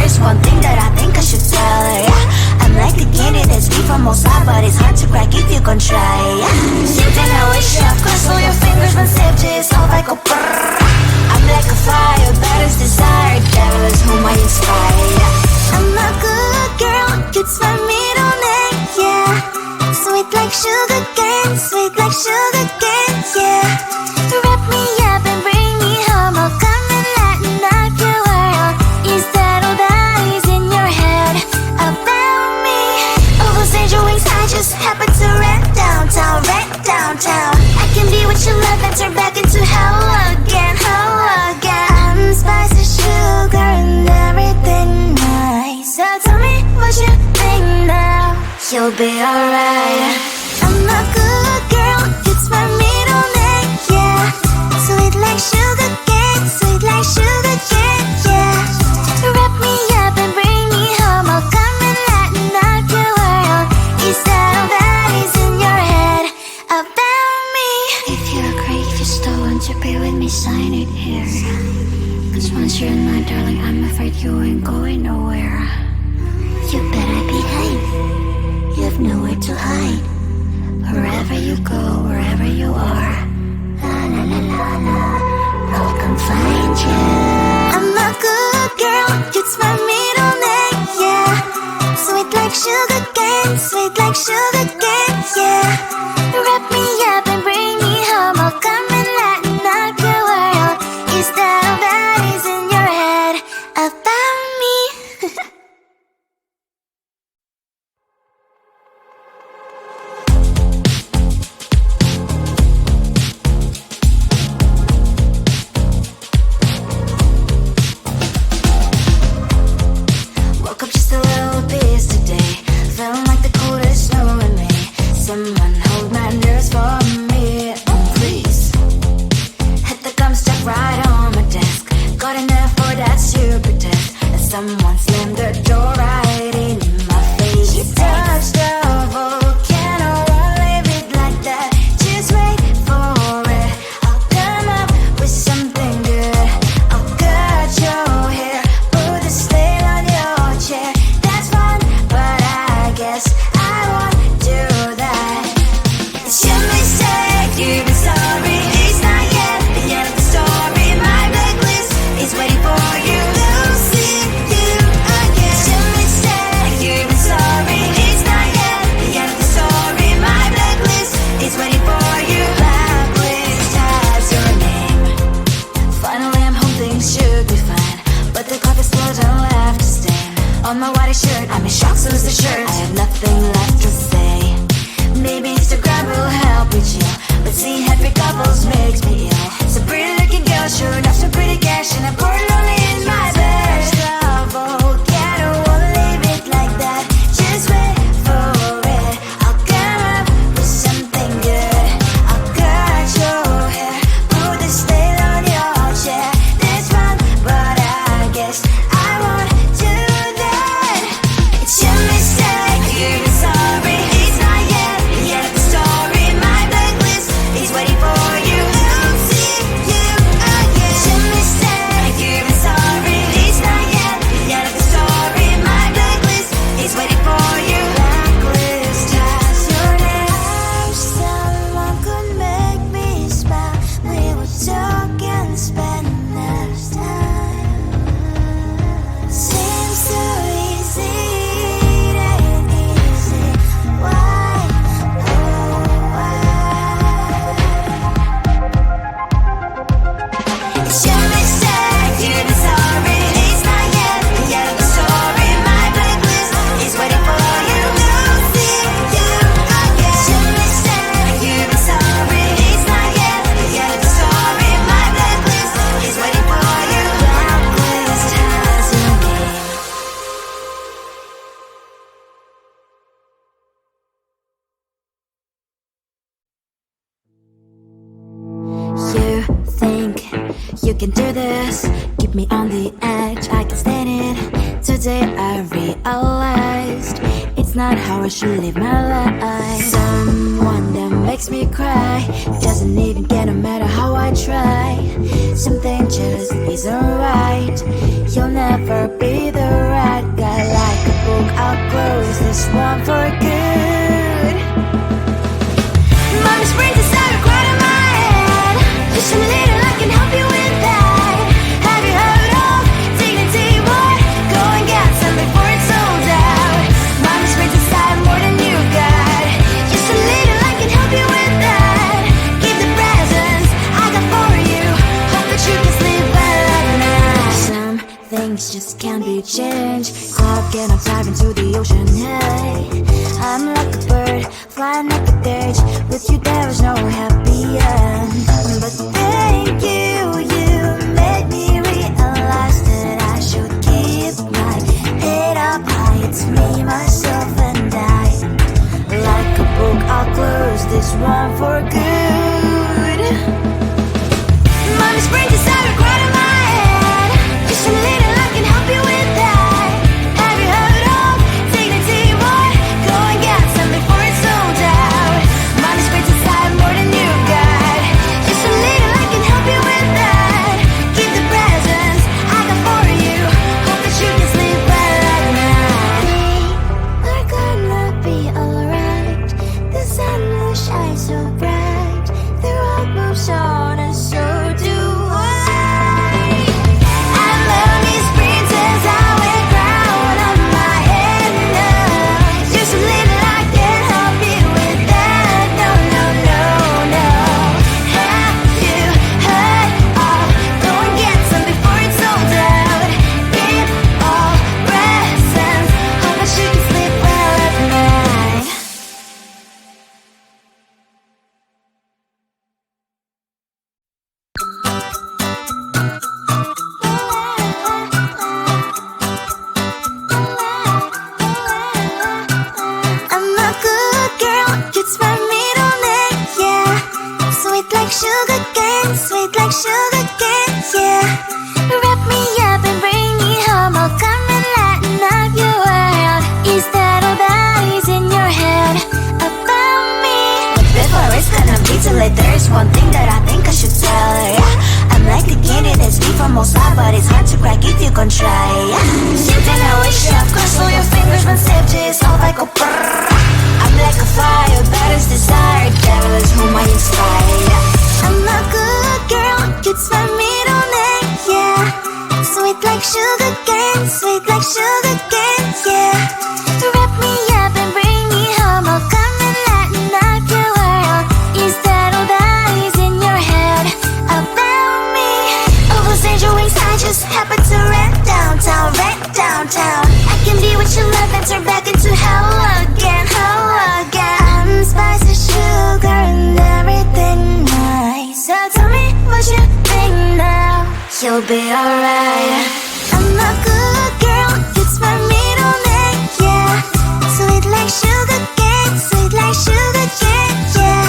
there's one thing that I think I should tell her, yeah. I'm like the candy that's deep from outside, but it's hard to crack if you can try, yeah. Something I wish you cross all your fingers when safety is off, I go brrrr. I'm like a fire, battles desire, devil is whom I inspire, yeah. I'm a good girl, it's my middle name, yeah. Sweet like sugar cane, sweet like sugar cane, yeah. Wrap me up and bring me home, I'll come and lighten up your world. Is that all that is in your head about me? All those angel wings I just happen to rent downtown, rent downtown. I can be what you love and turn back into hell again, hell again. I'm spicy sugar and everything nice. So tell me what you think now, you'll be alright. I'm a good girl, it's my middle name, yeah. Sweet like sugar cane, sweet like sugar cane, yeah. Wrap me up and bring me home, I'll come and lighten up your world. Is that all that is in your head about me? If you agree, if you still want to be with me, sign it here. Cause once you're in my darling, I'm afraid you ain't going nowhere. You better behave, you have nowhere to hide. Wherever you go, wherever you are, la la la la la, I'll come find you. I'm a good girl, it's my middle name, yeah. Sweet like sugar cane, sweet like sugar cane, yeah. Wrap me up and bring me home, I'll come and lighten up your world. Is that all that is in your head about me? Woke up just a little pissed today, feeling like the coldest snow in me. Someone hold my nerves for me, oh please. Hit the gum stuck right on my desk, got in there for that super test. And someone slammed the door right in my face. You touched the volcano, won't leave it like that. Just wait for it, I'll come up with something good. I'll cut your hair, put the stain on your chair. That's fun, but I guess I won't do that. It's your mistake, you've been sorry. It's not yet the end of the story. My blacklist is waiting for you. Losing you again. It's your mistake, you've been sorry. It's not yet the end of the story. My blacklist is waiting for you. Blacklist has your name. Finally I'm home, things should be fine, but the coffee still don't left to stain on my white shirt. I'm in shock, so is the shirt. I have nothing left to say. Maybe Instagram will help me chill, but seeing happy couples makes me ill. So pretty looking girl, sure enough, so pretty cash, and I'm pouring lonely in my bed. Volcano, won't leave it like that. Just wait for it, I'll come up with something good. I'll cut your hair, put the stain on your chair. That's fun, but I guess I won't do that. It's your mistake, you've been sorry. It's not yet the end of the story. My blacklist is waiting for you. Losing you again. It's your mistake, you've been sorry. It's not yet the end of the story. My blacklist is waiting for you. Blacklist has your name. Someone could make me smile. We would talk and spend enough time. Seems so easy, it ain't easy. Why, oh why? It's your mistake, you've been sorry. It's not yet the end of the story. My blacklist is waiting for you. Losing you again. It's your mistake, you've been sorry. It's not yet the end of the story. My blacklist is waiting for you. Blacklist has your name. You think you can do this, keep me on the edge, I can stand it. Today I realized it's not how I should live my life. Someone that makes me cry doesn't even care no matter how I try. Something just isn't right, you'll never be the right. this one for good. Mommy's brains inside are quite in my head. Just a little, I can help you with that. Have you heard of dignity, boy? Go and get some before it's sold out. Mommy's brains inside more than you got. Just a little, I can help you with that. Keep the presents I got for you. Hope that you can sleep well at night. Some things just can't be changed. Cloud and I'm diving to the ocean. Hey, I'm like a bird flying like a cage. With you there is no happy end. But thank you, you made me realize that I should keep my head up high. It's me, myself and I. Like a book, I'll close this one for good. Mommy's brains inside are quite in my head. Just a little, I can help you with that. Have you heard of dignity, boy? Go and get some before it's sold out. Mommy's brains inside more than you got. Just a little, I can help you with that. Keep the presents I got for you. Hope that you can sleep well at night. We're gonna be alright. The sun will shine so bright. The road moves on and so do I. I love these princess, I wear crown on my head now. Just a little, I can help you with that. No, no, no, no. Have you heard of? Go and get some before it's sold out. Give all presents. Hope that you can sleep well at night. I'm a good girl, it's my middle name, yeah. Sweet like sugar cane, sweet like sugar cane, yeah. Wrap me up and bring me home, I'll come and lighten up your world. Is that all that is in your head about me? Before it's gonna be too late, there's one thing that I think I should tell her. I'm like the candy that's deep from outside, but it's hard to crack if you can try. Something I wish you have crossed all your fingers when safety is off, I go brrrr. I'm like a fire, that is desire, devil is whom I inspire. I'm a good girl, it's my middle name, yeah. Sweet like sugar cane, sweet like sugar cane, yeah. Wrap me up and bring me home, I'll come and lighten up your world. Is that all that is in your head about me? Oh, those angel wings, I just happen to rent downtown, rent downtown. I can be what you love and turn back into hell again, hell again. I'm spicy sugar and everything nice. So tell me what you think now. You'll be alright. I'm a good girl, it's my middle name, yeah. Sweet like sugar cane, sweet like sugar cane, yeah.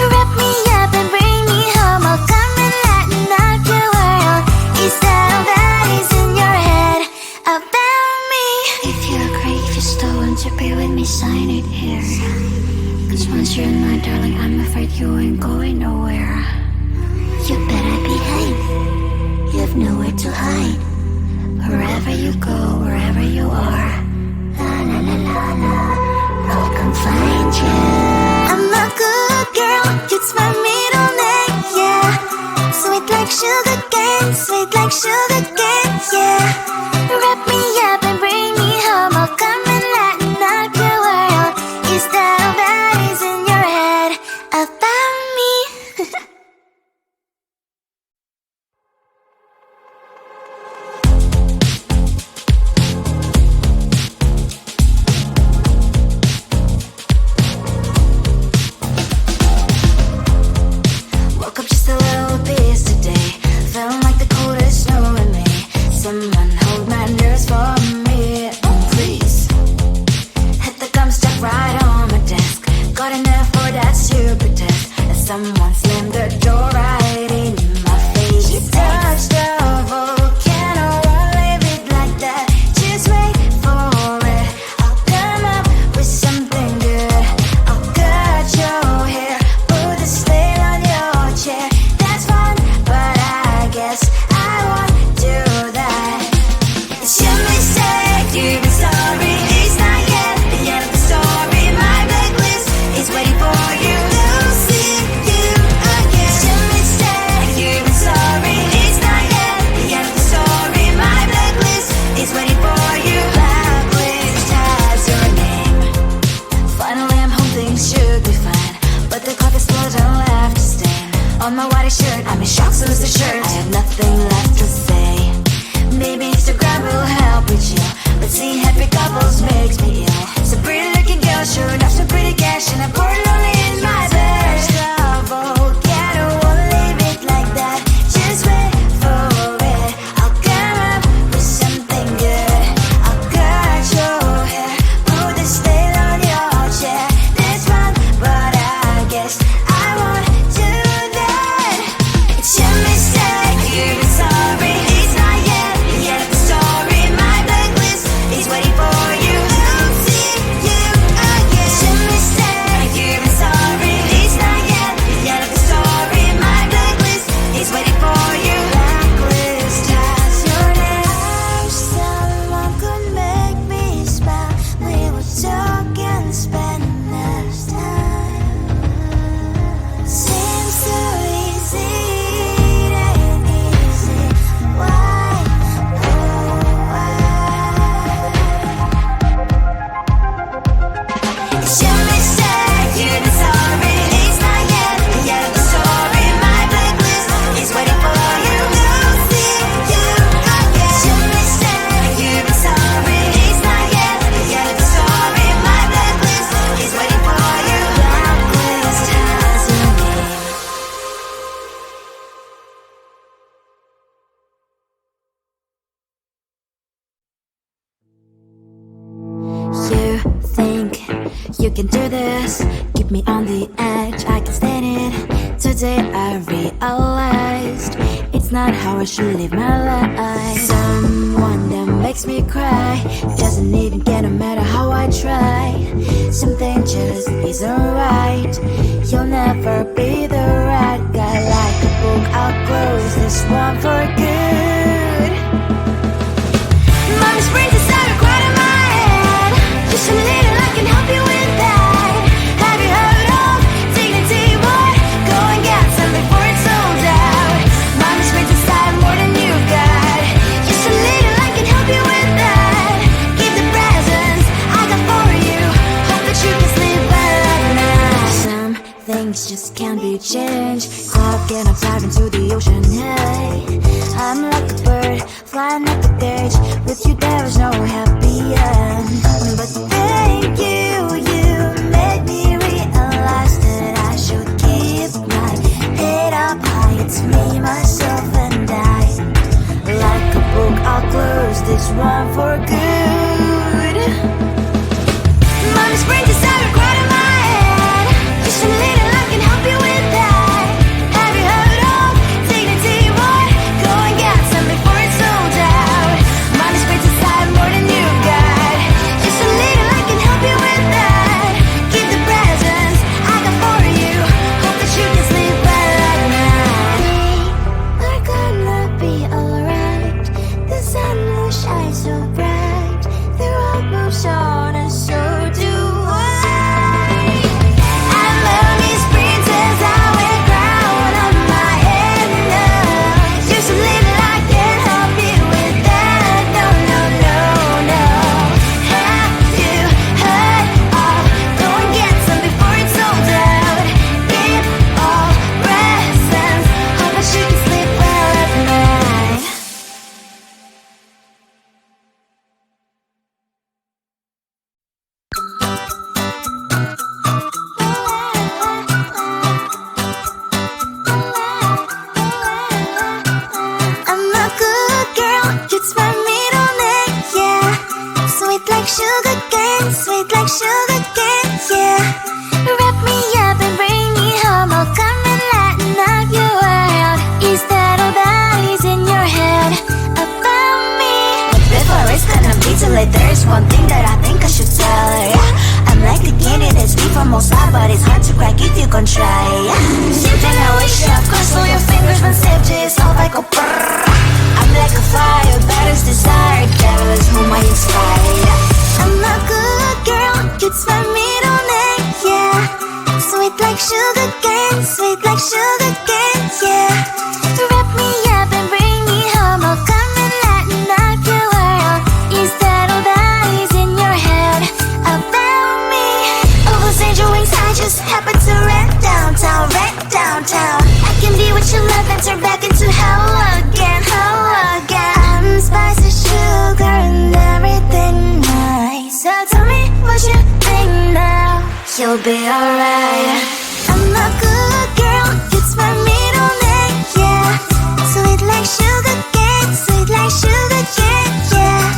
Wrap me up and bring me home, I'll come and lighten up your world. Is that all that is in your head about me? If you agree, if you still want to be with me, sign it here. Cause once you're in my darling, I'm afraid you ain't going nowhere. You better behave, you've nowhere to hide. Wherever you go, wherever you are, la la la la la, I'll come find you. I'm a good girl, it's my middle name, yeah. Sweet like sugar cane, sweet like sugar cane, yeah. Wrap me up and bring me home, I'll come and lighten up your world. Is that all that is in your head about me? Woke up just a little pissed today. Feeling like the coldest snow in me. Someone hold my nerves for me, oh please. Hit the gum stuck right on my desk. Got enough for that stupid test. And someone slammed the door right in my face. You touched a volcano, won't leave it like that. Just wait for it. I'll come up with something good. I'll cut your hair, put the slate on your chair. That's fun, but I guess I won't do that. It's your mistake, you've been sorry, it's not yet the my whitest shirt. I'm in shock, so lose the shirt. I have nothing left to say. Maybe Instagram will help with you, but seeing happy couples makes me ill. So pretty looking girl, sure enough, so pretty cash, and I'm bored lonely in my bed. Oh, yeah, I don't wanna leave it like that. Just wait for it. I'll come up with something good. I'll cut your hair, put the nail on your chair. This one, but I guess I won't do that. It's your mistake, you're sorry. It's not yet the end of the story. My blacklist is waiting for you. I'll see you again. It's your mistake, you're sorry. It's not yet the end of the story. My blacklist is waiting for you. Blacklist has your name. Someone could make me smile. We would talk and spend less time. Seems so easy, it ain't easy. Why? Oh, why? It's your mistake, you're not sorry. It's not yet the end of the story. My blacklist is waiting for you. I'll see you again. It's your mistake, you're not sorry. It's not yet the end of the story. My blacklist is waiting for you. Blacklist has your name. You think you can do this, keep me on the edge, I can stand it. Today I realized it's not how I should live my life. Someone that makes me cry doesn't even care no matter how I try. Something just isn't right. You'll never be the right guy. Like a book, I'll close this one for good. Mommy's brains inside are quite in my head. Just a little, I can help you with that. Have you heard of dignity, boy? Go and get some before it's sold out. Mommy's brains inside more than you've got. Just a little, I can help you with that. Keep the presents I got for you. Hope that you can sleep well at night. Some things just can't be changed. Cloud and I'm diving to the ocean, hey. I'm like a bird, flying at the cage. With you there is no happy end. But thank you, you made me realize that I should keep my head up high. It's me, myself and I. Like a book, I'll close this one for good. Mommy's brains inside are quite in my head. Just a little, I can help you with that. Have you heard of dignity, boy? Go and get some before it's sold out. Mommy's brains inside more than you've got. Just a little, I can help you with that. Keep the presents I got for you. Hope that you can sleep well at night. We're gonna be alright. The sun will shine so bright. The road moves on and so do I. I'm mommy's princess, I wear crown on my head now. Just a little, I can help you with that. No, no, no, no. Have you heard of? Go and get some before it's sold out. Give all presents. Hope that you can sleep well at night. I'm a good girl, it's my middle name, yeah. Sweet like sugar cane, sweet like sugar cane, yeah. Wrap me up and bring me home, I'll come and lighten up your world. Is that all that is in your head about me? But before it's gonna be too late, there's one thing that I think I should tell her, yeah. I'm like the candy that's deep from outside, but it's hard to crack if you can try, yeah. Something I wish you have crossed all your fingers when safety is off, I go brrrr. I'm like a fire, battles desire, devil is whom I inspire, yeah. I'm a good girl, it's my middle name, yeah. Sweet like sugar cane, sweet like sugar cane, yeah. Wrap me up and bring me home, I'll come and lighten up your world. Is that all that is in your head about me? All those angel wings I just happen to rent downtown, rent downtown. I can be what we'll be alright. I'm a good girl, it's my middle name, yeah. Sweet like sugar cane, sweet like sugar cane, yeah.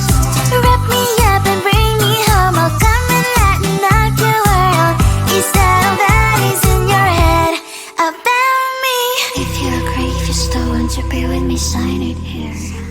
Wrap me up and bring me home, I'll come and lighten up your world. Is that all that is in your head about me? If you agree, if you still want to be with me, sign it here.